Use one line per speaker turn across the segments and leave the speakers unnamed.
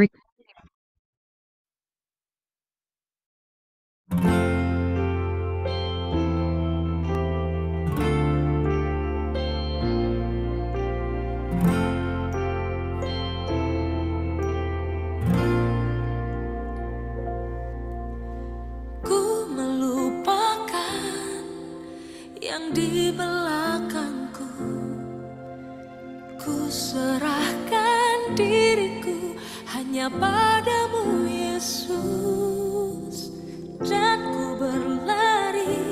Ku melupakan yang di belakangku. Ku serahkan diriku hanya padamu, Yesus. Dan ku berlari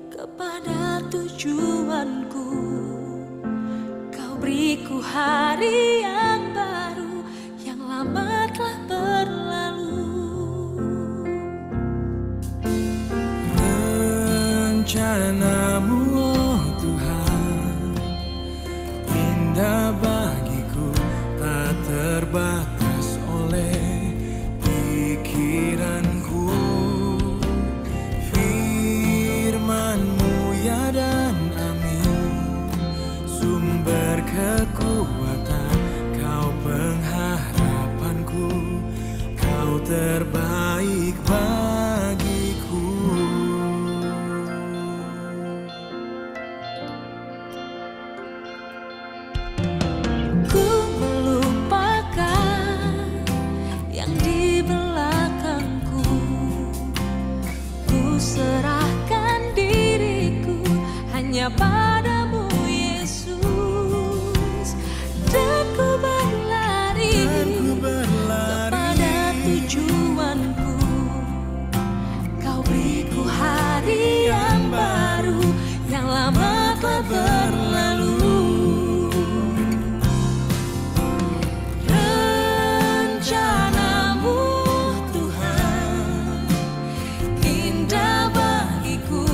kepada tujuanku. Kau beriku hari yang baru, yang lama telah berlalu.
Rencanamu, oh Tuhan, indah bagiku, tak terbatas oleh pikiranku. Firman-Mu ya dan amin, sumber kekuatan, Kau pengharapanku, Kau terbaik bagiku.
Ku melupakan yang di belakangku. Ku serahkan diriku hanya padamu, Yesus. Dan ku berlari kepada tujuanku. Kau beriku hari yang baru, yang lama telah berlalu. Rencanamu, Tuhan, indah bagiku,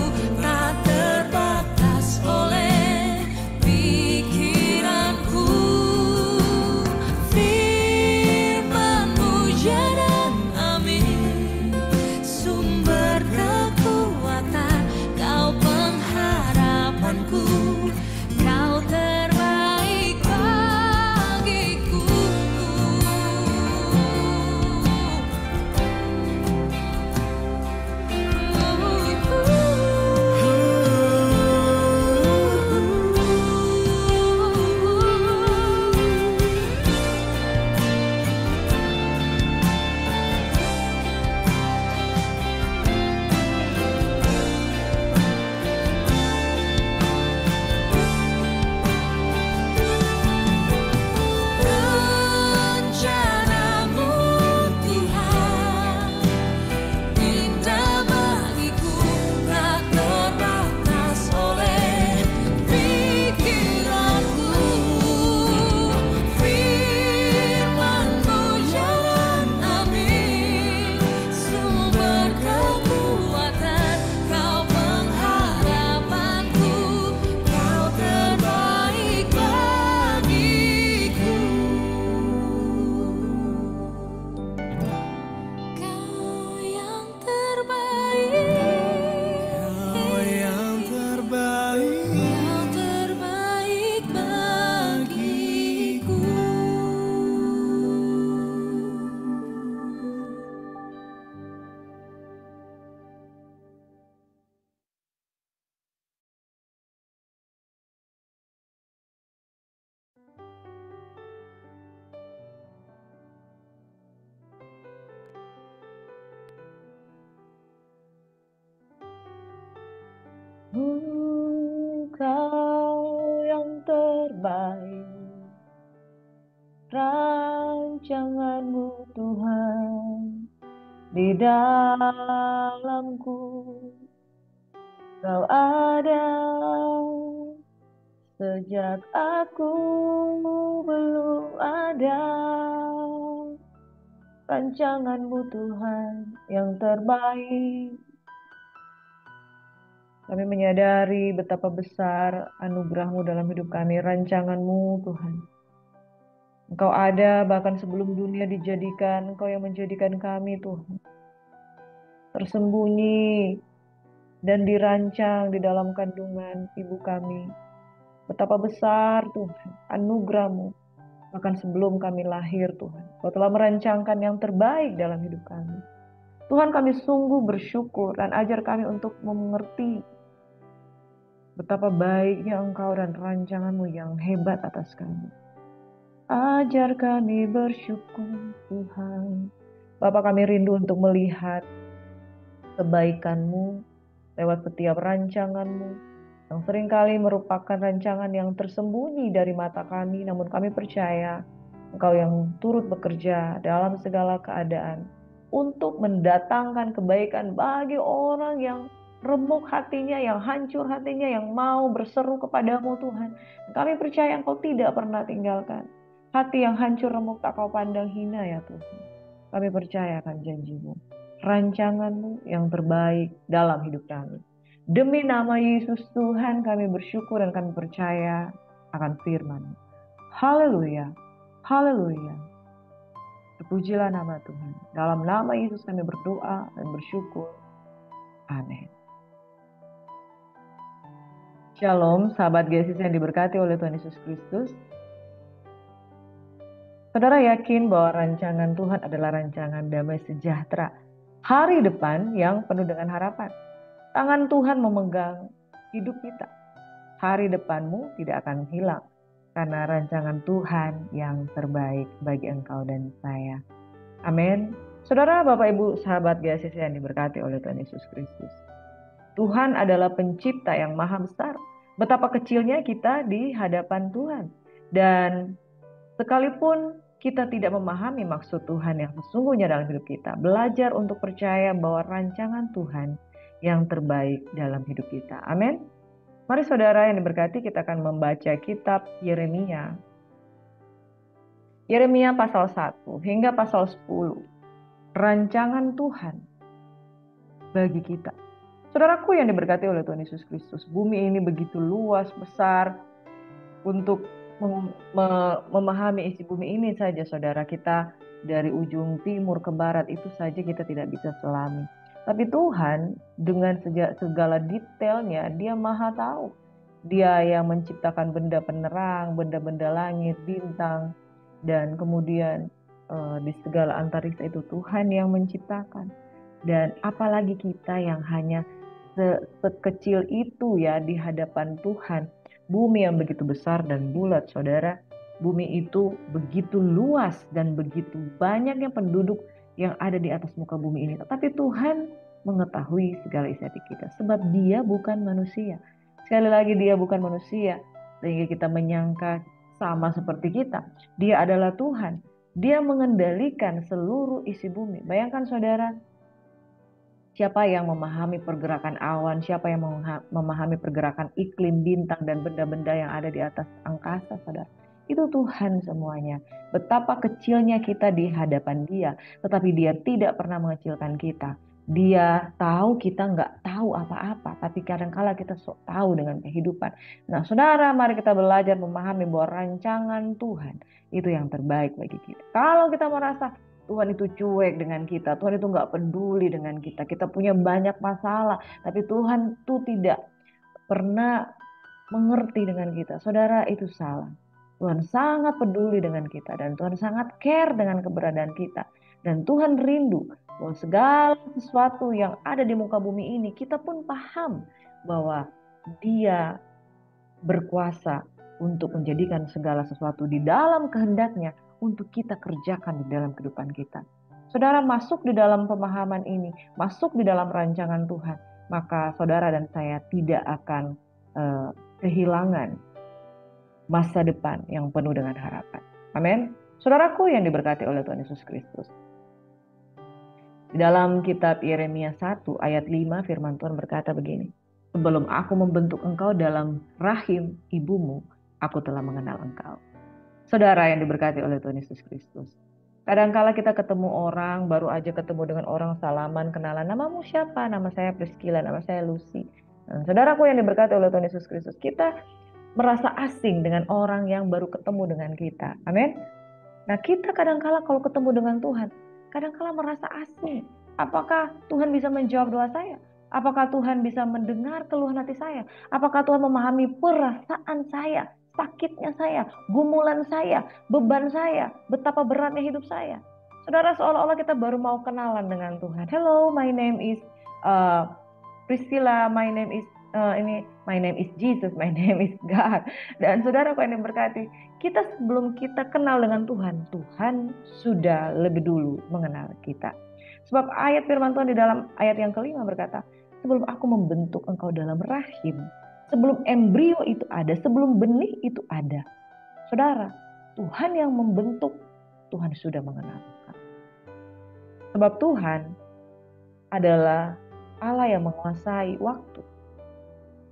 tak terbatas oleh pikiranku. Firman-Mu ya dan amin, sumber kekuatan, Kau pengharapanku, Kau terbaik bagiku. Rencanamu, Tuhan, indah bagiku, tak terbatas oleh pikiranku. Firman-Mu ya dan amin, sumber kekuatan, Kau pengharapanku, Kau terbaik bagiku. Kau yang terbaik,
Kau yang terbaik.
Kau terbaik bagiku.
Engkau yang terbaik, rancangan-Mu Tuhan di dalamku. Kau ada sejak aku belum ada. Rancangan-Mu Tuhan yang terbaik. Kami menyadari betapa besar anugerah-Mu dalam hidup kami, rancangan-Mu Tuhan. Engkau ada bahkan sebelum dunia dijadikan, Engkau yang menjadikan kami Tuhan. Tersembunyi dan dirancang di dalam kandungan ibu kami. Betapa besar Tuhan anugerah-Mu. Bahkan sebelum kami lahir Tuhan, Kau telah merancangkan yang terbaik dalam hidup kami. Tuhan, kami sungguh bersyukur dan ajar kami untuk mengerti betapa baiknya Engkau dan rancangan-Mu yang hebat atas kami. Ajar kami bersyukur Tuhan. Bapa, kami rindu untuk melihat kebaikan-Mu lewat setiap rancangan-Mu yang seringkali merupakan rancangan yang tersembunyi dari mata kami, namun kami percaya Engkau yang turut bekerja dalam segala keadaan untuk mendatangkan kebaikan bagi orang yang remuk hatinya, yang hancur hatinya, yang mau berseru kepadamu Tuhan. Kami percaya Engkau tidak pernah tinggalkan. Hati yang hancur remuk tak Kau pandang hina ya Tuhan. Kami percaya akan janji-Mu, rancangan-Mu yang terbaik dalam hidup kami. Demi nama Yesus Tuhan kami bersyukur dan kami percaya akan firman-Mu. Haleluya, haleluya. Terpujilah nama Tuhan. Dalam nama Yesus kami berdoa dan bersyukur. Amin. Shalom, sahabat Yesus yang diberkati oleh Tuhan Yesus Kristus. Saudara yakin bahwa rancangan Tuhan adalah rancangan damai sejahtera, hari depan yang penuh dengan harapan. Tangan Tuhan memegang hidup kita. Hari depanmu tidak akan hilang karena rancangan Tuhan yang terbaik bagi engkau dan saya. Amin. Saudara, Bapak, Ibu, sahabat GSIS yang diberkati oleh Tuhan Yesus Kristus. Tuhan adalah pencipta yang maha besar. Betapa kecilnya kita di hadapan Tuhan. Dan sekalipun kita tidak memahami maksud Tuhan yang sesungguhnya dalam hidup kita, belajar untuk percaya bahwa rancangan Tuhan yang terbaik dalam hidup kita. Amin. Mari saudara yang diberkati, kita akan membaca kitab Yeremia. Yeremia pasal 1 hingga pasal 10. Rancangan Tuhan bagi kita. Saudaraku yang diberkati oleh Tuhan Yesus Kristus, bumi ini begitu luas, besar. Untuk memahami isi bumi ini saja saudara, kita dari ujung timur ke barat itu saja kita tidak bisa selami. Tapi Tuhan dengan segala detailnya Dia maha tahu. Dia yang menciptakan benda penerang, benda-benda langit, bintang, dan kemudian di segala antariksa itu Tuhan yang menciptakan. Dan apalagi kita yang hanya sekecil itu ya di hadapan Tuhan. Bumi yang begitu besar dan bulat saudara. Bumi itu begitu luas dan begitu banyaknya penduduk yang ada di atas muka bumi ini. Tetapi Tuhan mengetahui segala isi hati kita. Sebab Dia bukan manusia. Sekali lagi Dia bukan manusia. Sehingga kita menyangka sama seperti kita. Dia adalah Tuhan. Dia mengendalikan seluruh isi bumi. Bayangkan saudara. Siapa yang memahami pergerakan awan, siapa yang memahami pergerakan iklim, bintang, dan benda-benda yang ada di atas angkasa, saudara. Itu Tuhan semuanya. Betapa kecilnya kita di hadapan Dia, tetapi Dia tidak pernah mengecilkan kita. Dia tahu kita nggak tahu apa-apa, tapi kadang-kala kita sok tahu dengan kehidupan. Nah saudara, mari kita belajar memahami bahwa rancangan Tuhan itu yang terbaik bagi kita. Kalau kita merasa Tuhan itu cuek dengan kita, Tuhan itu nggak peduli dengan kita. Kita punya banyak masalah, tapi Tuhan itu tidak pernah mengerti dengan kita. Saudara, itu salah. Tuhan sangat peduli dengan kita dan Tuhan sangat care dengan keberadaan kita. Dan Tuhan rindu bahwa segala sesuatu yang ada di muka bumi ini, kita pun paham bahwa Dia berkuasa untuk menjadikan segala sesuatu di dalam kehendaknya untuk kita kerjakan di dalam kehidupan kita. Saudara masuk di dalam pemahaman ini, masuk di dalam rancangan Tuhan, maka saudara dan saya tidak akan kehilangan masa depan yang penuh dengan harapan. Amin. Saudaraku yang diberkati oleh Tuhan Yesus Kristus. Di dalam kitab Yeremia 1 ayat 5 firman Tuhan berkata begini. Sebelum aku membentuk engkau dalam rahim ibumu, aku telah mengenal engkau. Saudara yang diberkati oleh Tuhan Yesus Kristus. Kadangkala kita ketemu orang, baru aja ketemu dengan orang, salaman, kenalan. Namamu siapa? Nama saya Priscilla, nama saya Lucy. Dan saudaraku yang diberkati oleh Tuhan Yesus Kristus. Kita merasa asing dengan orang yang baru ketemu dengan kita. Amin. Nah kita kadangkala kalau ketemu dengan Tuhan, kadangkala merasa asing. Apakah Tuhan bisa menjawab doa saya? Apakah Tuhan bisa mendengar keluhan hati saya? Apakah Tuhan memahami perasaan saya? sakitnya saya, gumulan saya, beban saya, betapa beratnya hidup saya. Saudara, seolah-olah kita baru mau kenalan dengan Tuhan. Hello, my name is Priscilla, my name is my name is Jesus, my name is God. Dan saudara, kau yang berkati, kita sebelum kita kenal dengan Tuhan, Tuhan sudah lebih dulu mengenal kita. Sebab ayat firman Tuhan di dalam ayat yang kelima berkata, sebelum aku membentuk engkau dalam rahim, sebelum embrio itu ada, sebelum benih itu ada. Saudara, Tuhan yang membentuk, Tuhan sudah mengenal engkau. Sebab Tuhan adalah Allah yang menguasai waktu.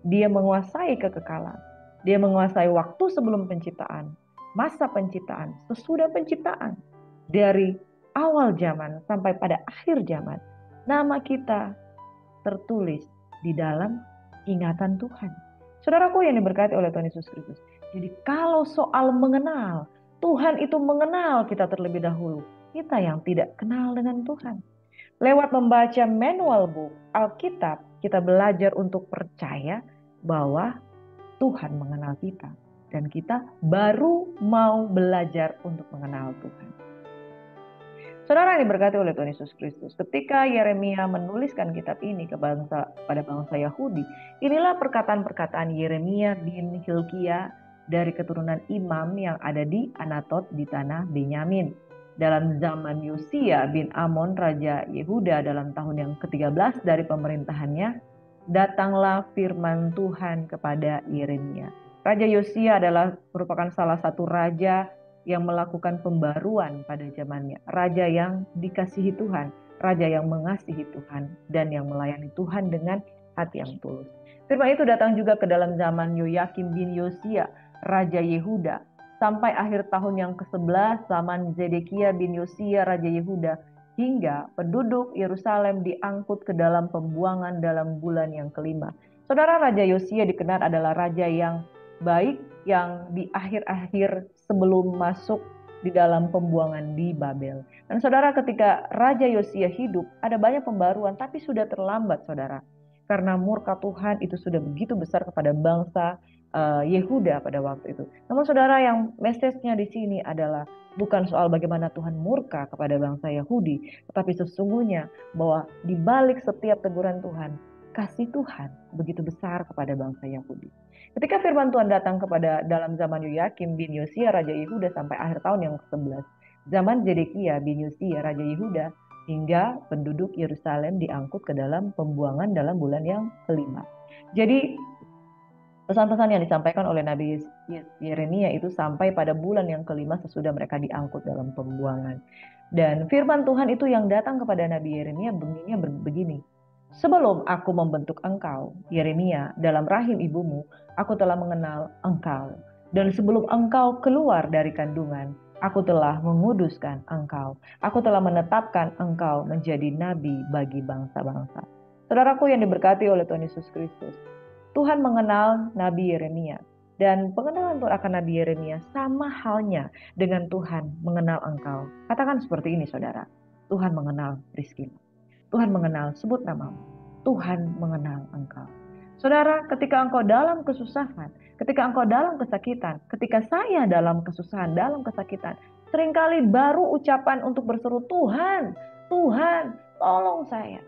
Dia menguasai kekekalan. Dia menguasai waktu sebelum penciptaan, masa penciptaan, sesudah penciptaan. Dari awal zaman sampai pada akhir zaman, nama kita tertulis di dalam ingatan Tuhan. Saudaraku yang diberkati oleh Tuhan Yesus Kristus. Jadi kalau soal mengenal, Tuhan itu mengenal kita terlebih dahulu. Kita yang tidak kenal dengan Tuhan. Lewat membaca manual book Alkitab, kita belajar untuk percaya bahwa Tuhan mengenal kita. Dan kita baru mau belajar untuk mengenal Tuhan. Saudara yang diberkati oleh Tuhan Yesus Kristus, ketika Yeremia menuliskan kitab ini pada bangsa Yahudi, inilah perkataan-perkataan Yeremia bin Hilkia dari keturunan imam yang ada di Anatot di tanah Benyamin. Dalam zaman Yosia bin Amon, Raja Yehuda, dalam tahun yang ke-13 dari pemerintahannya, datanglah firman Tuhan kepada Yeremia. Raja Yosia merupakan salah satu raja yang melakukan pembaruan pada zamannya. Raja yang dikasihi Tuhan, raja yang mengasihi Tuhan, dan yang melayani Tuhan dengan hati yang tulus. Firman itu datang juga ke dalam zaman Yoyakim bin Yosia, Raja Yehuda, sampai akhir tahun yang ke-11 zaman Zedekia bin Yosia, Raja Yehuda, hingga penduduk Yerusalem diangkut ke dalam pembuangan dalam bulan yang kelima. Saudara, Raja Yosia dikenal adalah raja yang baik, yang di akhir-akhir sebelum masuk di dalam pembuangan di Babel. Dan saudara, ketika Raja Yosia hidup, ada banyak pembaruan, tapi sudah terlambat, saudara. Karena murka Tuhan itu sudah begitu besar kepada bangsa Yehuda pada waktu itu. Namun saudara, yang message-nya di sini adalah bukan soal bagaimana Tuhan murka kepada bangsa Yahudi, tetapi sesungguhnya bahwa di balik setiap teguran Tuhan, kasih Tuhan begitu besar kepada bangsa Yahudi. Ketika firman Tuhan datang kepada dalam zaman Yoyakim bin Yosia, Raja Yehuda, sampai akhir tahun yang ke-11, zaman Zedekia bin Yosia, Raja Yehuda, hingga penduduk Yerusalem diangkut ke dalam pembuangan dalam bulan yang kelima. Jadi pesan-pesan yang disampaikan oleh Nabi Yeremia itu sampai pada bulan yang kelima sesudah mereka diangkut dalam pembuangan. Dan firman Tuhan itu yang datang kepada Nabi Yeremia bunyinya begini. Sebelum aku membentuk engkau, Yeremia, dalam rahim ibumu, aku telah mengenal engkau. Dan sebelum engkau keluar dari kandungan, aku telah menguduskan engkau. Aku telah menetapkan engkau menjadi nabi bagi bangsa-bangsa. Saudaraku yang diberkati oleh Tuhan Yesus Kristus, Tuhan mengenal Nabi Yeremia. Dan pengenalan Tuhan akan Nabi Yeremia sama halnya dengan Tuhan mengenal engkau. Katakan seperti ini, saudara. Tuhan mengenal Priscilla. Tuhan mengenal, sebut namamu. Tuhan mengenal engkau. Saudara, ketika engkau dalam kesusahan, ketika engkau dalam kesakitan, ketika saya dalam kesusahan, dalam kesakitan, seringkali baru ucapan untuk berseru, Tuhan, Tuhan, tolong saya.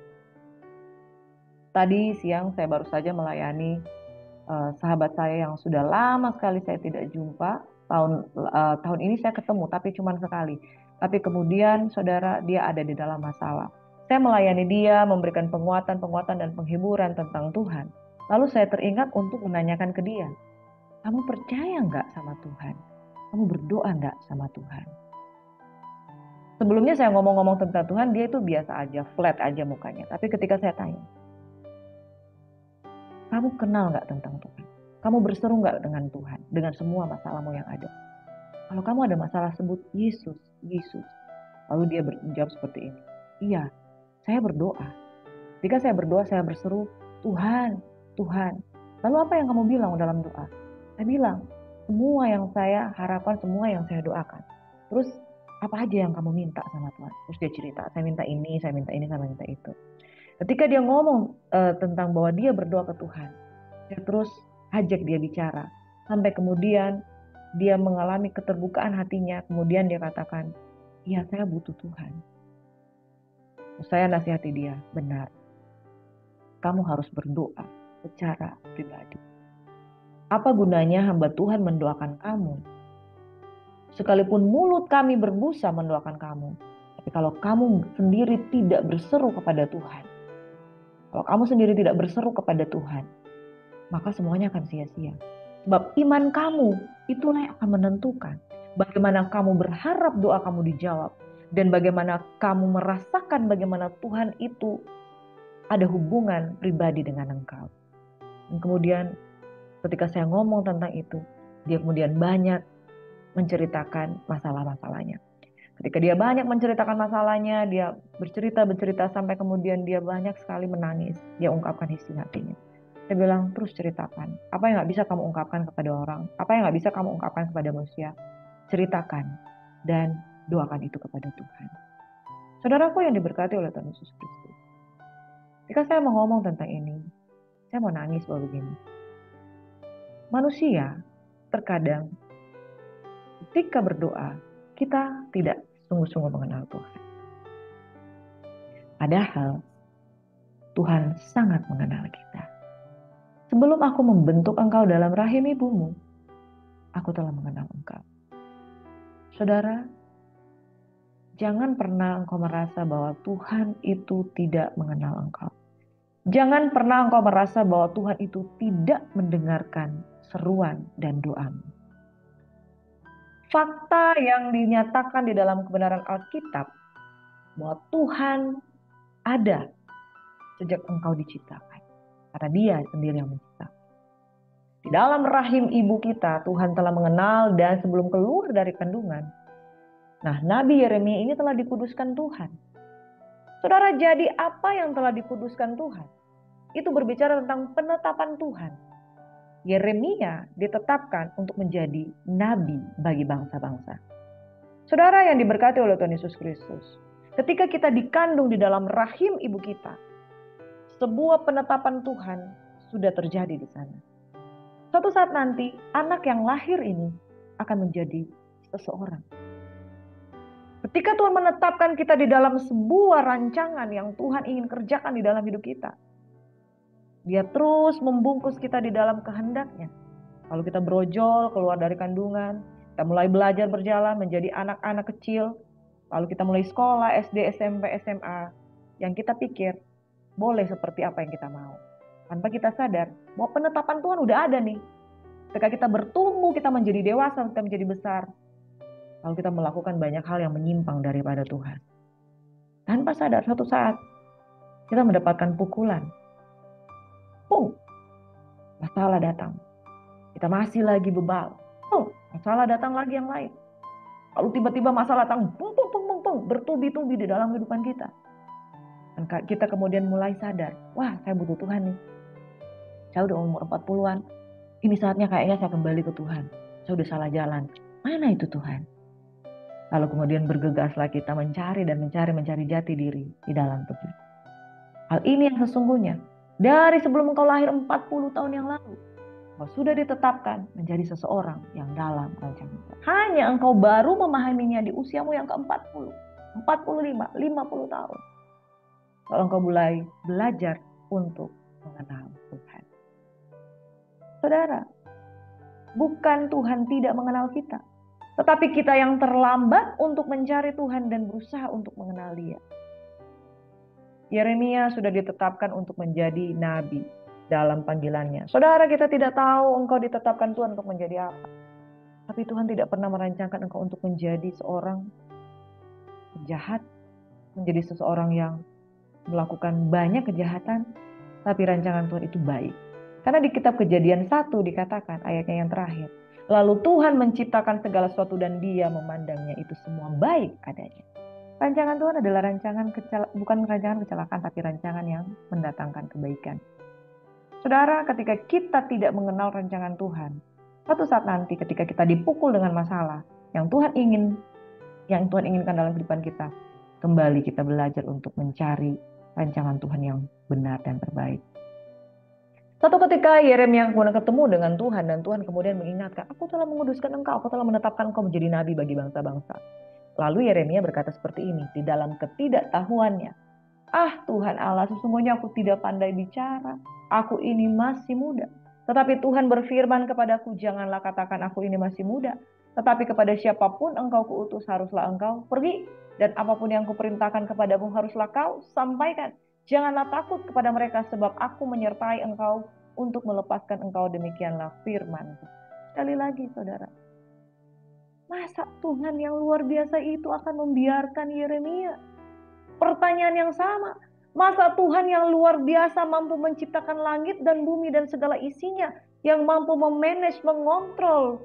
Tadi siang saya baru saja melayani sahabat saya yang sudah lama sekali saya tidak jumpa. Tahun ini saya ketemu, tapi cuma sekali. Tapi kemudian saudara, dia ada di dalam masalah. Saya melayani dia, memberikan penguatan dan penghiburan tentang Tuhan. Lalu saya teringat untuk menanyakan ke dia, kamu percaya nggak sama Tuhan? Kamu berdoa nggak sama Tuhan? Sebelumnya saya ngomong-ngomong tentang Tuhan, dia itu biasa aja, flat aja mukanya. Tapi ketika saya tanya, kamu kenal nggak tentang Tuhan? Kamu berseru nggak dengan Tuhan? Dengan semua masalahmu yang ada? Kalau kamu ada masalah, sebut Yesus, Yesus. Lalu dia menjawab seperti ini. Iya, saya berdoa. Jika saya berdoa, saya berseru, Tuhan, Tuhan. Lalu apa yang kamu bilang dalam doa? Saya bilang, semua yang saya harapkan, semua yang saya doakan. Terus apa aja yang kamu minta sama Tuhan? Terus dia cerita, saya minta ini, saya minta ini, saya minta itu. Ketika dia ngomong tentang bahwa dia berdoa ke Tuhan, saya terus ajak dia bicara. Sampai kemudian dia mengalami keterbukaan hatinya, kemudian dia katakan, iya saya butuh Tuhan. Saya nasihati dia, benar. Kamu harus berdoa secara pribadi. Apa gunanya hamba Tuhan mendoakan kamu? Sekalipun mulut kami berbusa mendoakan kamu. Tapi kalau kamu sendiri tidak berseru kepada Tuhan. Kalau kamu sendiri tidak berseru kepada Tuhan. Maka semuanya akan sia-sia. Sebab iman kamu itulah yang akan menentukan. Bagaimana kamu berharap doa kamu dijawab. Dan bagaimana kamu merasakan bagaimana Tuhan itu ada hubungan pribadi dengan engkau. Dan kemudian ketika saya ngomong tentang itu, dia kemudian banyak menceritakan masalah-masalahnya. Ketika dia banyak menceritakan masalahnya, dia bercerita sampai kemudian dia banyak sekali menangis. Dia ungkapkan isi hatinya. Saya bilang, terus ceritakan. Apa yang gak bisa kamu ungkapkan kepada orang? Apa yang gak bisa kamu ungkapkan kepada manusia? Ceritakan dan doakan itu kepada Tuhan. Saudaraku yang diberkati oleh Tuhan Yesus Kristus. Ketika saya mau ngomong tentang ini, saya mau nangis bahwa begini. Manusia terkadang ketika berdoa, kita tidak sungguh-sungguh mengenal Tuhan. Padahal Tuhan sangat mengenal kita. Sebelum aku membentuk engkau dalam rahim ibumu, aku telah mengenal engkau. Saudara, jangan pernah engkau merasa bahwa Tuhan itu tidak mengenal engkau. Jangan pernah engkau merasa bahwa Tuhan itu tidak mendengarkan seruan dan doamu. Fakta yang dinyatakan di dalam kebenaran Alkitab bahwa Tuhan ada sejak engkau diciptakan. Karena dia sendiri yang menciptakan. Di dalam rahim ibu kita, Tuhan telah mengenal dan sebelum keluar dari kandungan. Nah, Nabi Yeremia ini telah dikuduskan Tuhan. Saudara, jadi apa yang telah dikuduskan Tuhan? Itu berbicara tentang penetapan Tuhan. Yeremia ditetapkan untuk menjadi nabi bagi bangsa-bangsa. Saudara yang diberkati oleh Tuhan Yesus Kristus, ketika kita dikandung di dalam rahim ibu kita, sebuah penetapan Tuhan sudah terjadi di sana. Suatu saat nanti, anak yang lahir ini akan menjadi seseorang. Ketika Tuhan menetapkan kita di dalam sebuah rancangan yang Tuhan ingin kerjakan di dalam hidup kita, dia terus membungkus kita di dalam kehendaknya. Kalau kita brojol, keluar dari kandungan, kita mulai belajar berjalan menjadi anak-anak kecil, lalu kita mulai sekolah, SD, SMP, SMA, yang kita pikir boleh seperti apa yang kita mau. Tanpa kita sadar bahwa penetapan Tuhan udah ada nih. Ketika kita bertumbuh, kita menjadi dewasa, kita menjadi besar. Lalu kita melakukan banyak hal yang menyimpang daripada Tuhan. Tanpa sadar, suatu saat kita mendapatkan pukulan. Masalah datang. Kita masih lagi bebal. Masalah datang lagi yang lain. Lalu tiba-tiba masalah datang, bertubi-tubi di dalam kehidupan kita. Dan kita kemudian mulai sadar, wah saya butuh Tuhan nih. Saya udah umur 40-an, ini saatnya kayaknya saya kembali ke Tuhan. Saya udah salah jalan. Mana itu Tuhan? Lalu kemudian bergegaslah kita mencari jati diri di dalam Tuhan. Hal ini yang sesungguhnya dari sebelum engkau lahir 40 tahun yang lalu, engkau sudah ditetapkan menjadi seseorang yang dalam rancangan Tuhan. Hanya engkau baru memahaminya di usiamu yang ke-40, 45, 50 tahun. Kalau engkau mulai belajar untuk mengenal Tuhan. Saudara, bukan Tuhan tidak mengenal kita, tetapi kita yang terlambat untuk mencari Tuhan dan berusaha untuk mengenal Dia. Yeremia sudah ditetapkan untuk menjadi nabi dalam panggilannya. Saudara, kita tidak tahu engkau ditetapkan Tuhan untuk menjadi apa. Tapi Tuhan tidak pernah merancangkan engkau untuk menjadi seorang penjahat, menjadi seseorang yang melakukan banyak kejahatan, tapi rancangan Tuhan itu baik. Karena di kitab Kejadian 1 dikatakan ayatnya yang terakhir, lalu Tuhan menciptakan segala sesuatu dan Dia memandangnya itu semua baik adanya. Rancangan Tuhan adalah bukan rancangan kecelakaan, tapi rancangan yang mendatangkan kebaikan. Saudara, ketika kita tidak mengenal rancangan Tuhan, suatu saat nanti ketika kita dipukul dengan masalah yang Tuhan inginkan dalam kehidupan kita, kembali kita belajar untuk mencari rancangan Tuhan yang benar dan terbaik. Satu ketika Yeremia kemudian ketemu dengan Tuhan dan Tuhan kemudian mengingatkan, aku telah menguduskan engkau, aku telah menetapkan engkau menjadi nabi bagi bangsa-bangsa. Lalu Yeremia berkata seperti ini, di dalam ketidaktahuannya, ah Tuhan Allah, sesungguhnya aku tidak pandai bicara, aku ini masih muda. Tetapi Tuhan berfirman kepadaku, janganlah katakan aku ini masih muda. Tetapi kepada siapapun engkau kuutus haruslah engkau pergi. Dan apapun yang kuperintahkan kepadamu haruslah kau sampaikan. Janganlah takut kepada mereka sebab aku menyertai engkau untuk melepaskan engkau, demikianlah firman. Sekali lagi saudara, masa Tuhan yang luar biasa itu akan membiarkan Yeremia? Pertanyaan yang sama. Masa Tuhan yang luar biasa mampu menciptakan langit dan bumi dan segala isinya, yang mampu memanage, mengontrol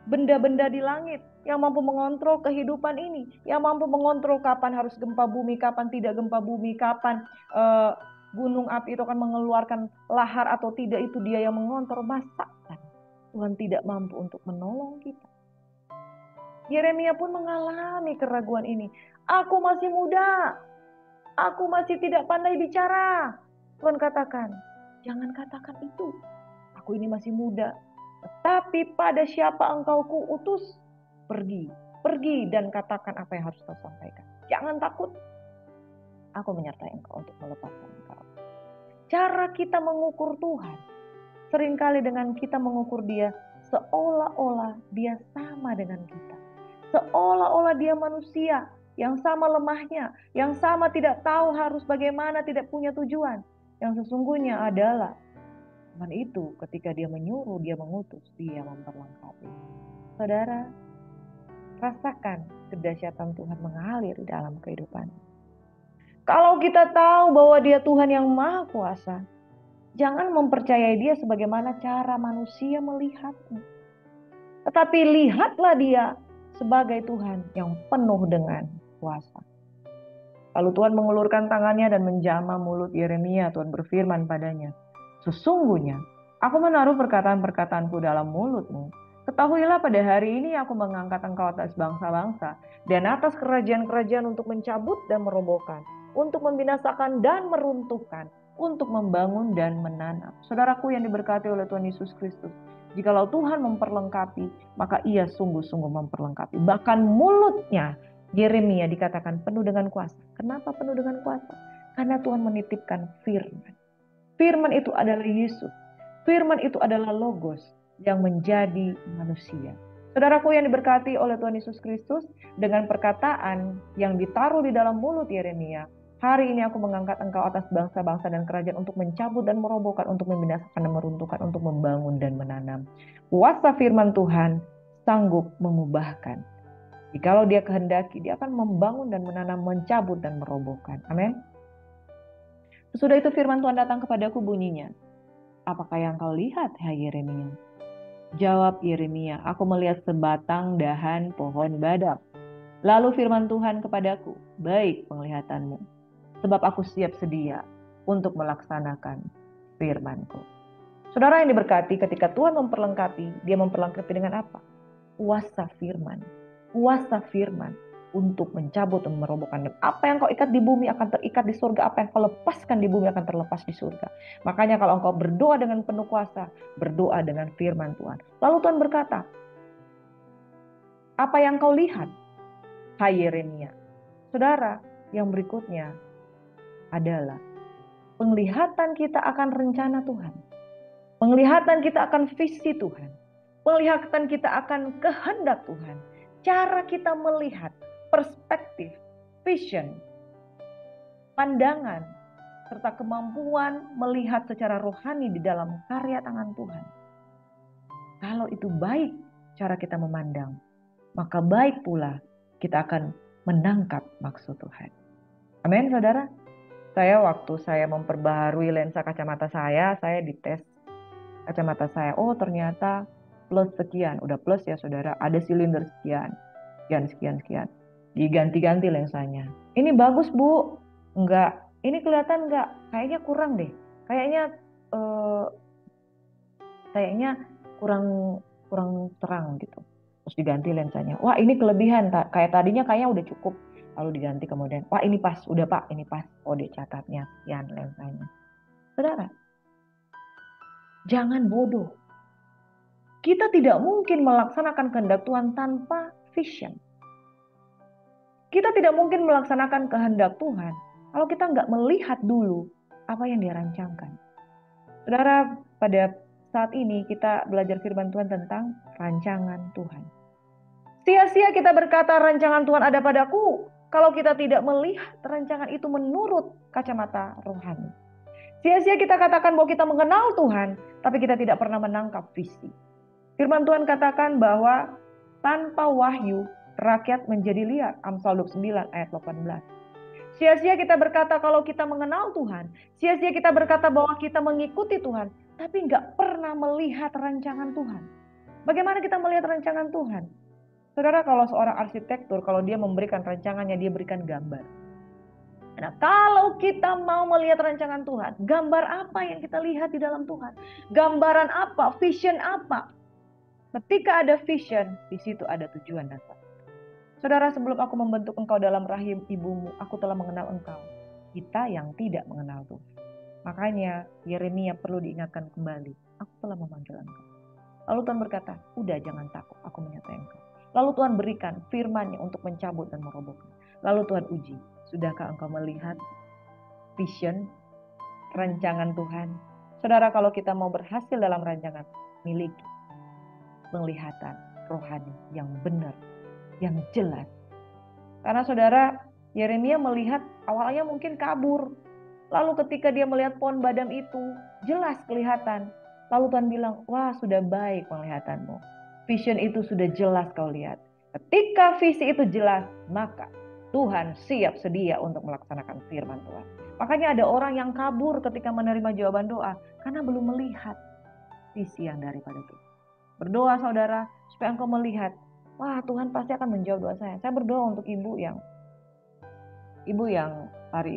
benda-benda di langit, yang mampu mengontrol kehidupan ini, yang mampu mengontrol kapan harus gempa bumi, kapan tidak gempa bumi, kapan gunung api itu akan mengeluarkan lahar atau tidak, itu dia yang mengontrol. Masa Tuhan tidak mampu untuk menolong kita? Yeremia pun mengalami keraguan ini. Aku masih muda, aku masih tidak pandai bicara. Tuhan katakan, jangan katakan itu. Aku ini masih muda. Tetapi pada siapa engkau kuutus, pergi. Pergi dan katakan apa yang harus kau sampaikan. Jangan takut. Aku menyertai engkau untuk melepaskan engkau. Cara kita mengukur Tuhan, seringkali dengan kita mengukur dia seolah-olah dia sama dengan kita. Seolah-olah dia manusia yang sama lemahnya, yang sama tidak tahu harus bagaimana, tidak punya tujuan. Yang sesungguhnya adalah Tuhan itu ketika dia menyuruh, dia mengutus, dia memperlengkapi. Saudara, rasakan kedahsyatan Tuhan mengalir di dalam kehidupan. Kalau kita tahu bahwa dia Tuhan yang maha kuasa, jangan mempercayai dia sebagaimana cara manusia melihatnya. Tetapi lihatlah dia sebagai Tuhan yang penuh dengan kuasa. Lalu Tuhan mengulurkan tangannya dan menjamah mulut Yeremia. Tuhan berfirman padanya, sesungguhnya aku menaruh perkataan-perkataanku dalam mulutmu. Ketahuilah pada hari ini aku mengangkat engkau atas bangsa-bangsa dan atas kerajaan-kerajaan untuk mencabut dan merobohkan, untuk membinasakan dan meruntuhkan, untuk membangun dan menanam. Saudaraku yang diberkati oleh Tuhan Yesus Kristus, jikalau Tuhan memperlengkapi, maka ia sungguh-sungguh memperlengkapi. Bahkan mulutnya Yeremia dikatakan penuh dengan kuasa. Kenapa penuh dengan kuasa? Karena Tuhan menitipkan firman. Firman itu adalah Yesus. Firman itu adalah Logos yang menjadi manusia. Saudaraku yang diberkati oleh Tuhan Yesus Kristus, dengan perkataan yang ditaruh di dalam mulut Yeremia, hari ini aku mengangkat engkau atas bangsa-bangsa dan kerajaan untuk mencabut dan merobohkan, untuk membinasakan dan meruntuhkan, untuk membangun dan menanam. Kuasa firman Tuhan sanggup mengubahkan. Jikalau dia kehendaki, dia akan membangun dan menanam, mencabut dan merobohkan. Amin. Sesudah itu firman Tuhan datang kepadaku bunyinya, apakah yang kau lihat, hai Yeremia? Jawab Yeremia, aku melihat sebatang dahan pohon badam. Lalu firman Tuhan kepadaku, baik penglihatanmu, sebab aku siap sedia untuk melaksanakan firman-Ku. Saudara yang diberkati, ketika Tuhan memperlengkapi, dia memperlengkapi dengan apa? Kuasa firman. Kuasa firman untuk mencabut dan merobohkan. Apa yang kau ikat di bumi akan terikat di surga. Apa yang kau lepaskan di bumi akan terlepas di surga. Makanya kalau engkau berdoa dengan penuh kuasa, berdoa dengan firman Tuhan. Lalu Tuhan berkata, apa yang kau lihat, hai Yeremia? Saudara, yang berikutnya adalah penglihatan kita akan rencana Tuhan. Penglihatan kita akan visi Tuhan. Penglihatan kita akan kehendak Tuhan. Cara kita melihat, perspektif, vision, pandangan, serta kemampuan melihat secara rohani di dalam karya tangan Tuhan. Kalau itu baik cara kita memandang, maka baik pula kita akan menangkap maksud Tuhan. Amin, saudara. Waktu saya memperbaharui lensa kacamata saya dites kacamata saya. Oh, ternyata plus sekian. Udah plus ya, saudara. Ada silinder sekian. Sekian. Diganti-ganti lensanya. Ini bagus, Bu. Enggak. Ini kelihatan enggak? Kayaknya kurang deh. Kayaknya kurang terang gitu. Terus diganti lensanya. Wah, ini kelebihan. Kayak tadinya kayaknya udah cukup. Lalu diganti kemudian. Wah, ini pas. Udah, Pak. Ini pas. Oh, dicatatnya sekian lensanya. Saudara, Jangan bodoh. Kita tidak mungkin melaksanakan kehendak Tuhan tanpa vision. Kita tidak mungkin melaksanakan kehendak Tuhan kalau kita nggak melihat dulu apa yang Dia rancangkan. Saudara, pada saat ini kita belajar firman Tuhan tentang rancangan Tuhan. Sia-sia kita berkata rancangan Tuhan ada padaku kalau kita tidak melihat rancangan itu menurut kacamata rohani. Sia-sia kita katakan bahwa kita mengenal Tuhan, tapi kita tidak pernah menangkap visi. Firman Tuhan katakan bahwa tanpa wahyu rakyat menjadi liar. Amsal 29 ayat 18. Sia-sia kita berkata kalau kita mengenal Tuhan. Sia-sia kita berkata bahwa kita mengikuti Tuhan, tapi nggak pernah melihat rancangan Tuhan. Bagaimana kita melihat rancangan Tuhan? Saudara, kalau seorang arsitektur, kalau dia memberikan rancangannya, dia berikan gambar. Nah, kalau kita mau melihat rancangan Tuhan, gambar apa yang kita lihat di dalam Tuhan? Gambaran apa? Vision apa? Ketika ada vision, di situ ada tujuan dasar. Saudara, sebelum aku membentuk engkau dalam rahim ibumu, aku telah mengenal engkau. Kita yang tidak mengenal Tuhan. Makanya Yeremia perlu diingatkan kembali, aku telah memanggil engkau. Lalu Tuhan berkata, udah jangan takut, aku menyertai engkau. Lalu Tuhan berikan firman-Nya untuk mencabut dan merobohkan. Lalu Tuhan uji, sudahkah engkau melihat vision, rancangan Tuhan? Saudara, kalau kita mau berhasil dalam rancangan, miliki penglihatan rohani yang benar, yang jelas. Karena saudara, Yeremia melihat awalnya mungkin kabur. Lalu ketika dia melihat pohon badam itu, jelas kelihatan. Lalu Tuhan bilang, wah sudah baik penglihatanmu. Vision itu sudah jelas kau lihat. Ketika visi itu jelas, maka Tuhan siap sedia untuk melaksanakan firman Tuhan. Makanya ada orang yang kabur ketika menerima jawaban doa, karena belum melihat visi yang daripada Tuhan. Berdoa saudara, supaya engkau melihat, wah Tuhan pasti akan menjawab doa saya. Saya berdoa untuk ibu yang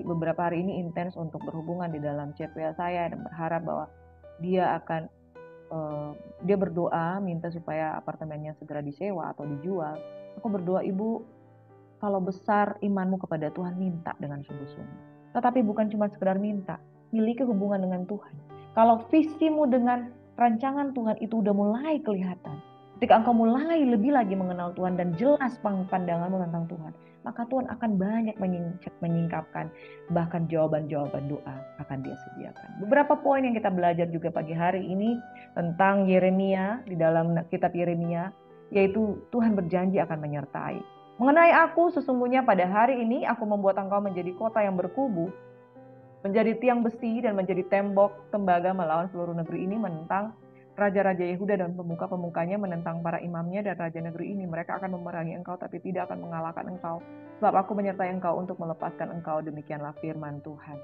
beberapa hari ini intens untuk berhubungan di dalam chat WA saya dan berharap bahwa dia akan dia berdoa minta supaya apartemennya segera disewa atau dijual. Aku berdoa, ibu, kalau besar imanmu kepada Tuhan, minta dengan sungguh-sungguh. Tetapi bukan cuma sekedar minta, miliki hubungan dengan Tuhan. Kalau visimu dengan rancangan Tuhan itu udah mulai kelihatan, ketika engkau mulai lebih lagi mengenal Tuhan dan jelas pandanganmu tentang Tuhan, maka Tuhan akan banyak menyingkapkan, bahkan jawaban-jawaban doa akan Dia sediakan. Beberapa poin yang kita belajar juga pagi hari ini tentang Yeremia di dalam kitab Yeremia, yaitu Tuhan berjanji akan menyertai. Mengenai aku, sesungguhnya pada hari ini aku membuat engkau menjadi kota yang berkubu, menjadi tiang besi dan menjadi tembok tembaga melawan seluruh negeri ini, menentang raja-raja Yehuda dan pemuka-pemukanya, menentang para imamnya dan raja negeri ini. Mereka akan memerangi engkau tapi tidak akan mengalahkan engkau. Sebab aku menyertai engkau untuk melepaskan engkau. Demikianlah firman Tuhan.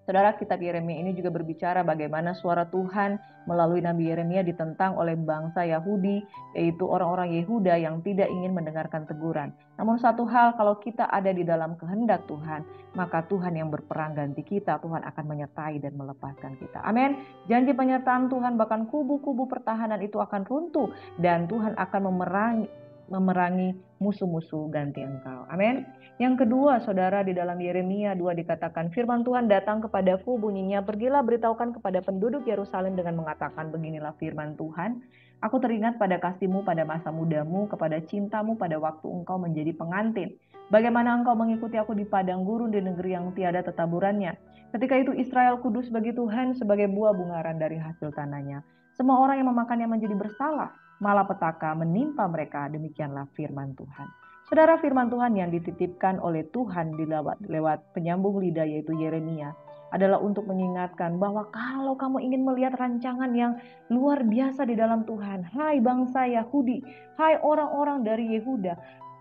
Saudara, kitab Yeremia ini juga berbicara bagaimana suara Tuhan melalui Nabi Yeremia ditentang oleh bangsa Yahudi, yaitu orang-orang Yehuda yang tidak ingin mendengarkan teguran. Namun satu hal, kalau kita ada di dalam kehendak Tuhan, maka Tuhan yang berperang ganti kita, Tuhan akan menyertai dan melepaskan kita. Amin. Janji penyertaan Tuhan, bahkan kubu-kubu pertahanan itu akan runtuh dan Tuhan akan memerangi musuh-musuh ganti engkau. Amin. Yang kedua, saudara, di dalam Yeremia 2 dikatakan, firman Tuhan datang kepadaku, bunyinya, pergilah beritahukan kepada penduduk Yerusalem dengan mengatakan, beginilah firman Tuhan, aku teringat pada kasihmu pada masa mudamu, kepada cintamu pada waktu engkau menjadi pengantin. Bagaimana engkau mengikuti aku di padang gurun di negeri yang tiada tetaburannya. Ketika itu Israel kudus bagi Tuhan sebagai buah bungaran dari hasil tanahnya. Semua orang yang memakannya menjadi bersalah, malapetaka menimpa mereka, demikianlah firman Tuhan. Saudara, firman Tuhan yang dititipkan oleh Tuhan lewat penyambung lidah yaitu Yeremia adalah untuk mengingatkan bahwa kalau kamu ingin melihat rancangan yang luar biasa di dalam Tuhan, hai bangsa Yahudi, hai orang-orang dari Yehuda,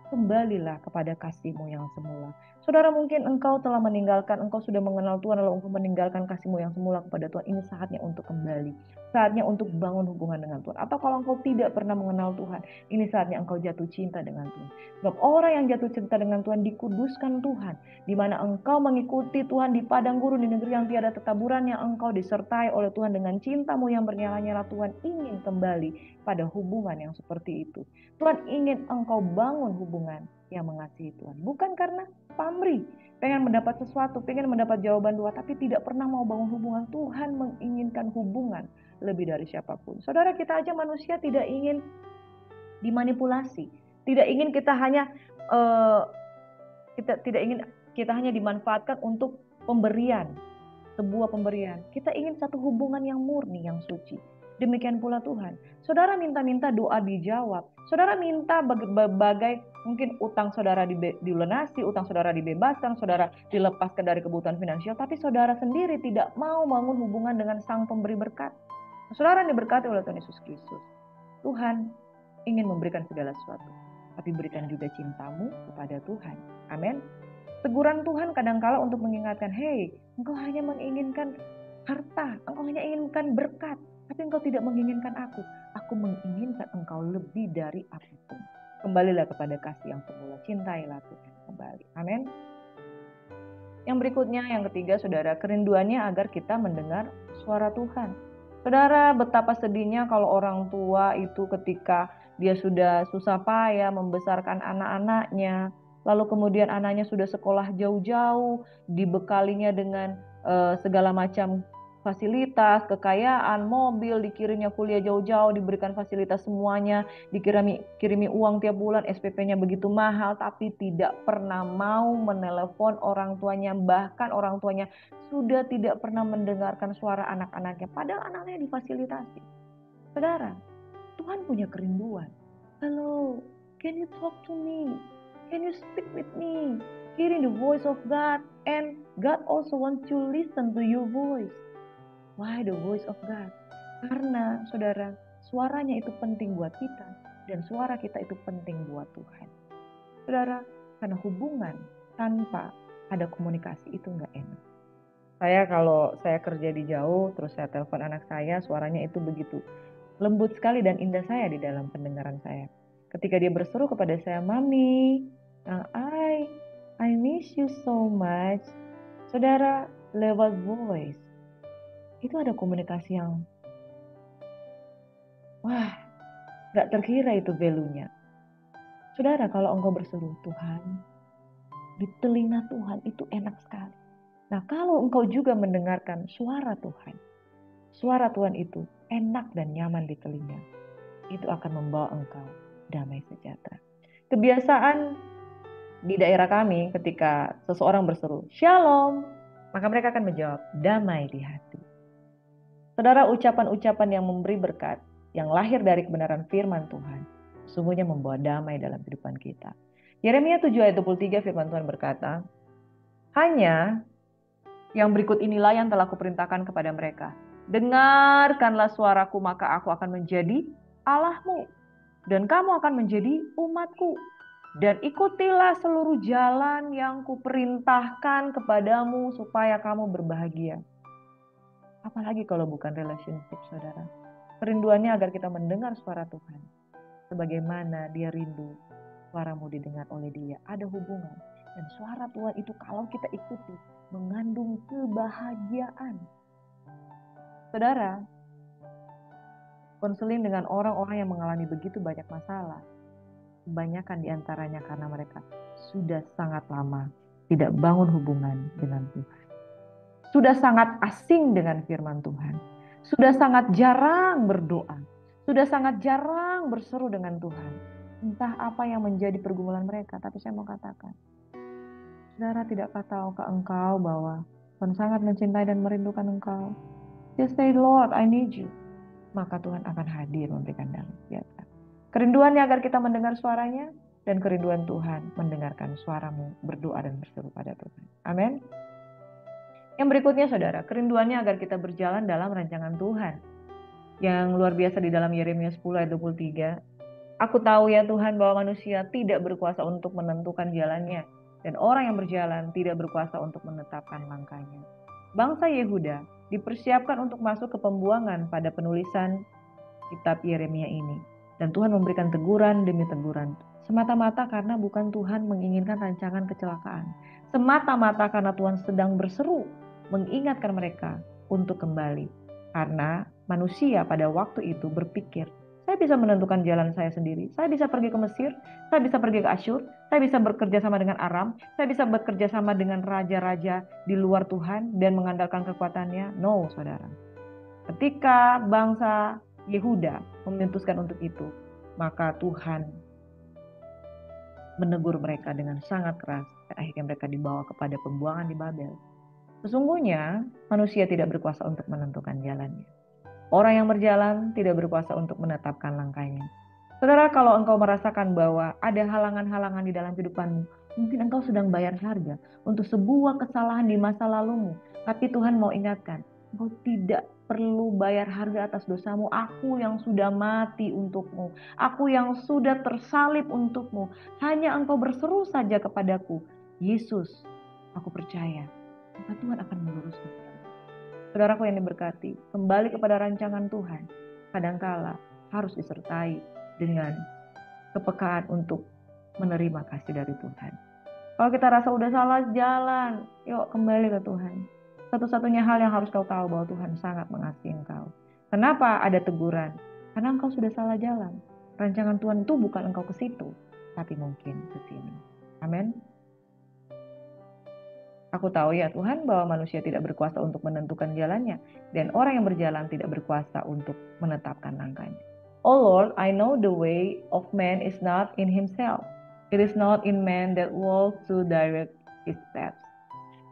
kembalilah kepada kasihmu yang semula. Saudara, mungkin engkau telah meninggalkan, engkau sudah mengenal Tuhan lalu engkau meninggalkan kasihmu yang semula kepada Tuhan. Ini saatnya untuk kembali. Saatnya untuk bangun hubungan dengan Tuhan. Atau kalau engkau tidak pernah mengenal Tuhan, ini saatnya engkau jatuh cinta dengan Tuhan. Sebab orang yang jatuh cinta dengan Tuhan dikuduskan Tuhan. Di mana engkau mengikuti Tuhan di padang gurun di negeri yang tiada tetaburan, yang engkau disertai oleh Tuhan dengan cintamu yang bernyala-nyala. Tuhan ingin kembali pada hubungan yang seperti itu. Tuhan ingin engkau bangun hubungan yang mengasihi Tuhan. Bukan karena pamrih, pengen mendapat sesuatu, pengen mendapat jawaban doa, tapi tidak pernah mau bangun hubungan. Tuhan menginginkan hubungan lebih dari siapapun. Saudara, kita aja manusia tidak ingin dimanipulasi, tidak ingin kita hanya kita hanya dimanfaatkan untuk pemberian, sebuah pemberian. Kita ingin satu hubungan yang murni, yang suci. Demikian pula Tuhan. Saudara minta-minta doa dijawab. Saudara minta berbagai mungkin utang saudara dilunasi, utang saudara dibebaskan, saudara dilepaskan dari kebutuhan finansial. Tapi saudara sendiri tidak mau bangun hubungan dengan Sang Pemberi berkat. Saudara diberkati oleh Tuhan Yesus Kristus. Tuhan ingin memberikan segala sesuatu. Tapi berikan juga cintamu kepada Tuhan. Amin. Teguran Tuhan kadangkala untuk mengingatkan, hei, engkau hanya menginginkan harta, engkau hanya inginkan berkat, tapi engkau tidak menginginkan aku. Aku menginginkan engkau lebih dari apapun. Kembalilah kepada kasih yang semula, cintailah Tuhan kembali. Amin. Yang berikutnya, yang ketiga, saudara, kerinduannya agar kita mendengar suara Tuhan. Saudara, betapa sedihnya kalau orang tua itu ketika dia sudah susah payah membesarkan anak-anaknya, lalu kemudian anaknya sudah sekolah jauh-jauh, dibekalinya dengan segala macam fasilitas, kekayaan, mobil, dikirimnya kuliah jauh-jauh, diberikan fasilitas semuanya, dikirimi uang tiap bulan, SPP-nya begitu mahal, tapi tidak pernah mau menelepon orang tuanya, bahkan orang tuanya sudah tidak pernah mendengarkan suara anak-anaknya, padahal anaknya difasilitasi. Saudara, Tuhan punya kerinduan. Hello, can you talk to me? Can you speak with me? Hearing the voice of God, and God also wants to listen to your voice. Why the voice of God? Karena saudara, suaranya itu penting buat kita, dan suara kita itu penting buat Tuhan. Saudara, karena hubungan tanpa ada komunikasi itu nggak enak. Kalau saya kerja di jauh, terus saya telepon anak saya, suaranya itu begitu lembut sekali dan indah saya di dalam pendengaran saya. Ketika dia berseru kepada saya, Mami, I miss you so much. Saudara, lewat voice, itu ada komunikasi yang, gak terkira itu value-nya. Saudara, kalau engkau berseru, Tuhan, di telinga Tuhan itu enak sekali. Nah, kalau engkau juga mendengarkan suara Tuhan itu enak dan nyaman di telinga, itu akan membawa engkau damai sejahtera. Kebiasaan di daerah kami ketika seseorang berseru, Shalom, maka mereka akan menjawab, damai di hati. Saudara, ucapan-ucapan yang memberi berkat, yang lahir dari kebenaran firman Tuhan, sungguhnya membawa damai dalam kehidupan kita. Yeremia 7 ayat 23 firman Tuhan berkata, hanya yang berikut inilah yang telah kuperintahkan kepada mereka. Dengarkanlah suaraku, maka aku akan menjadi Allahmu, dan kamu akan menjadi umatku. Dan ikutilah seluruh jalan yang kuperintahkan kepadamu supaya kamu berbahagia. Apalagi kalau bukan relationship, saudara. Kerinduannya agar kita mendengar suara Tuhan. Sebagaimana dia rindu suaramu didengar oleh dia. Ada hubungan. Dan suara Tuhan itu kalau kita ikuti, mengandung kebahagiaan. Saudara, konseling dengan orang-orang yang mengalami begitu banyak masalah, kebanyakan diantaranya karena mereka sudah sangat lama tidak bangun hubungan dengan Tuhan. Sudah sangat asing dengan firman Tuhan. Sudah sangat jarang berdoa. Sudah sangat jarang berseru dengan Tuhan. Entah apa yang menjadi pergumulan mereka, tapi saya mau katakan, saudara, tidakkah tahukah engkau bahwa Tuhan sangat mencintai dan merindukan engkau? Just say, Lord, I need you. Maka Tuhan akan hadir memberikan damai sejahtera. Kerinduannya agar kita mendengar suaranya, dan kerinduan Tuhan mendengarkan suaramu berdoa dan berseru pada Tuhan. Amin. Yang berikutnya, saudara, kerinduannya agar kita berjalan dalam rancangan Tuhan. Yang luar biasa di dalam Yeremia 10 ayat 23. Aku tahu ya Tuhan bahwa manusia tidak berkuasa untuk menentukan jalannya, dan orang yang berjalan tidak berkuasa untuk menetapkan langkahnya. Bangsa Yehuda dipersiapkan untuk masuk ke pembuangan pada penulisan kitab Yeremia ini. Dan Tuhan memberikan teguran demi teguran. Semata-mata karena bukan Tuhan menginginkan rancangan kecelakaan. Semata-mata karena Tuhan sedang berseru mengingatkan mereka untuk kembali. Karena manusia pada waktu itu berpikir, saya bisa menentukan jalan saya sendiri. Saya bisa pergi ke Mesir, saya bisa pergi ke Asyur, saya bisa bekerja sama dengan Aram, saya bisa bekerja sama dengan raja-raja di luar Tuhan dan mengandalkan kekuatannya. No, saudara. Ketika bangsa Yehuda memutuskan untuk itu, maka Tuhan menegur mereka dengan sangat keras. Dan akhirnya mereka dibawa kepada pembuangan di Babel. Sesungguhnya manusia tidak berkuasa untuk menentukan jalannya. Orang yang berjalan tidak berkuasa untuk menetapkan langkahnya. Saudara, kalau engkau merasakan bahwa ada halangan-halangan di dalam kehidupanmu, mungkin engkau sedang bayar harga untuk sebuah kesalahan di masa lalumu. Tapi Tuhan mau ingatkan, engkau tidak perlu bayar harga atas dosamu. Aku yang sudah mati untukmu. Aku yang sudah tersalib untukmu. Hanya engkau berseru saja kepadaku, Yesus, aku percaya, maka Tuhan akan meluruskan. Saudaraku yang diberkati, kembali kepada rancangan Tuhan, kadangkala harus disertai dengan kepekaan untuk menerima kasih dari Tuhan. Kalau kita rasa udah salah jalan, yuk kembali ke Tuhan. Satu-satunya hal yang harus kau tahu bahwa Tuhan sangat mengasihi engkau. Kenapa ada teguran? Karena engkau sudah salah jalan. Rancangan Tuhan itu bukan engkau ke situ, tapi mungkin ke sini. Amin. Aku tahu ya Tuhan bahwa manusia tidak berkuasa untuk menentukan jalannya, dan orang yang berjalan tidak berkuasa untuk menetapkan langkahnya. Oh Lord, I know the way of man is not in himself. It is not in man that walks to direct his steps.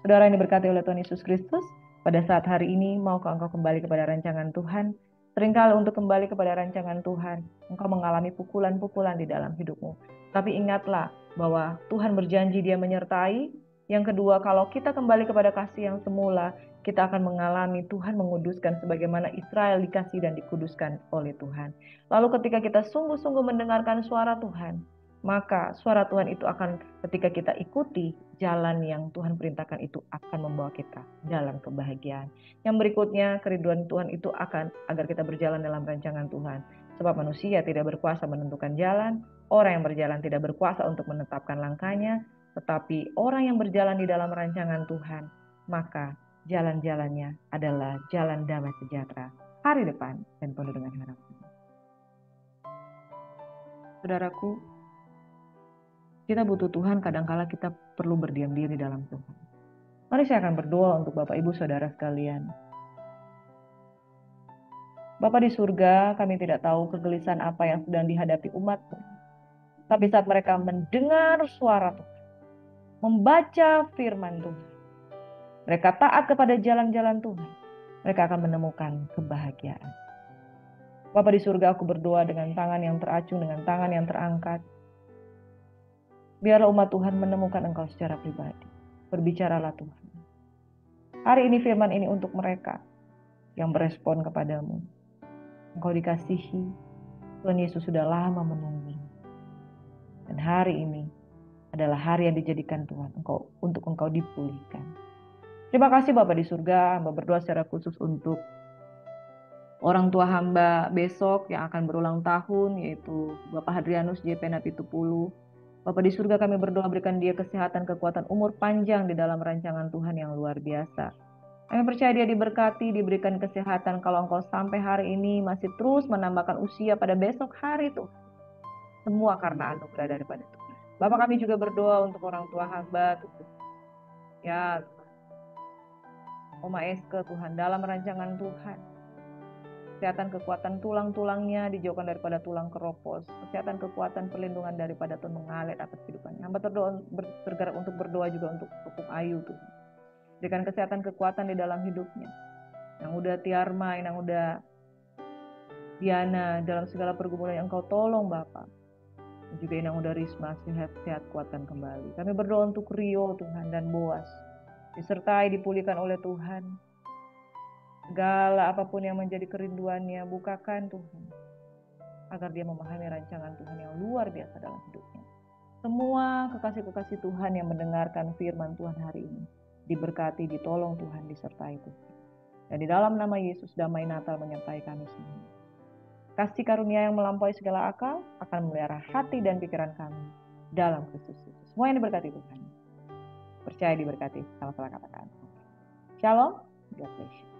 Saudara yang diberkati oleh Tuhan Yesus Kristus, pada saat hari ini maukah engkau kembali kepada rancangan Tuhan? Seringkali untuk kembali kepada rancangan Tuhan, engkau mengalami pukulan-pukulan di dalam hidupmu. Tapi ingatlah bahwa Tuhan berjanji Dia menyertai. Yang kedua, kalau kita kembali kepada kasih yang semula, kita akan mengalami Tuhan menguduskan sebagaimana Israel dikasih dan dikuduskan oleh Tuhan. Lalu ketika kita sungguh-sungguh mendengarkan suara Tuhan, maka suara Tuhan itu akan, ketika kita ikuti jalan yang Tuhan perintahkan itu, akan membawa kita dalam kebahagiaan. Yang berikutnya, kerinduan Tuhan itu akan agar kita berjalan dalam rancangan Tuhan. Sebab manusia tidak berkuasa menentukan jalan, orang yang berjalan tidak berkuasa untuk menetapkan langkahnya, tetapi orang yang berjalan di dalam rancangan Tuhan, maka jalan-jalannya adalah jalan damai sejahtera, hari depan, dan penuh dengan harapan. Saudaraku, kita butuh Tuhan, kadangkala kita perlu berdiam diri dalam Tuhan. Mari saya akan berdoa untuk Bapak Ibu Saudara sekalian. Bapa di surga, kami tidak tahu kegelisahan apa yang sedang dihadapi umat-Mu. Tapi saat mereka mendengar suara Tuhan, membaca firman Tuhan, mereka taat kepada jalan-jalan Tuhan, mereka akan menemukan kebahagiaan. Bapa di surga, aku berdoa dengan tangan yang teracung, dengan tangan yang terangkat. Biarlah umat Tuhan menemukan Engkau secara pribadi. Berbicaralah Tuhan. Hari ini firman ini untuk mereka yang berespon kepadamu. Engkau dikasihi, Tuhan Yesus sudah lama menunggu. Dan hari ini adalah hari yang dijadikan Tuhan untuk engkau dipulihkan. Terima kasih Bapa di surga, hamba berdoa secara khusus untuk orang tua hamba besok yang akan berulang tahun, yaitu Bapak Hadrianus JP Napitupulu. Bapa di surga, kami berdoa berikan dia kesehatan, kekuatan, umur panjang di dalam rancangan Tuhan yang luar biasa. Kami percaya dia diberkati, diberikan kesehatan. Kalau engkau sampai hari ini masih terus menambahkan usia pada besok hari Tuhan, semua karena anugerah daripada Tuhan. Bapak, kami juga berdoa untuk orang tua hamba Tuhan. Ya Oma Eske Tuhan, dalam rancangan Tuhan, kesehatan, kekuatan tulang-tulangnya dijauhkan daripada tulang keropos, kesehatan, kekuatan, perlindungan daripada Tuhan mengalir atas kehidupannya. Hamba bergerak untuk berdoa juga untuk Pupuk Ayu Tuhan. Berikan kesehatan, kekuatan di dalam hidupnya. Yang udah Tiarma, yang udah Diana, dalam segala pergumulan yang Engkau tolong Bapak. Dan juga yang udah Risma, sehat-sehat, kuatkan kembali. Kami berdoa untuk Rio Tuhan dan Boas, disertai, dipulihkan oleh Tuhan. Segala apapun yang menjadi kerinduannya, bukakan Tuhan, agar dia memahami rancangan Tuhan yang luar biasa dalam hidupnya. Semua kekasih-kekasih Tuhan yang mendengarkan firman Tuhan hari ini, diberkati, ditolong Tuhan, disertai Tuhan. Dan di dalam nama Yesus, damai Natal menyertai kami semua. Kasih karunia yang melampaui segala akal akan memelihara hati dan pikiran kami dalam Kristus Yesus. Semua yang diberkati Tuhan. Percaya diberkati, sama-sama katakan. Shalom, God bless you.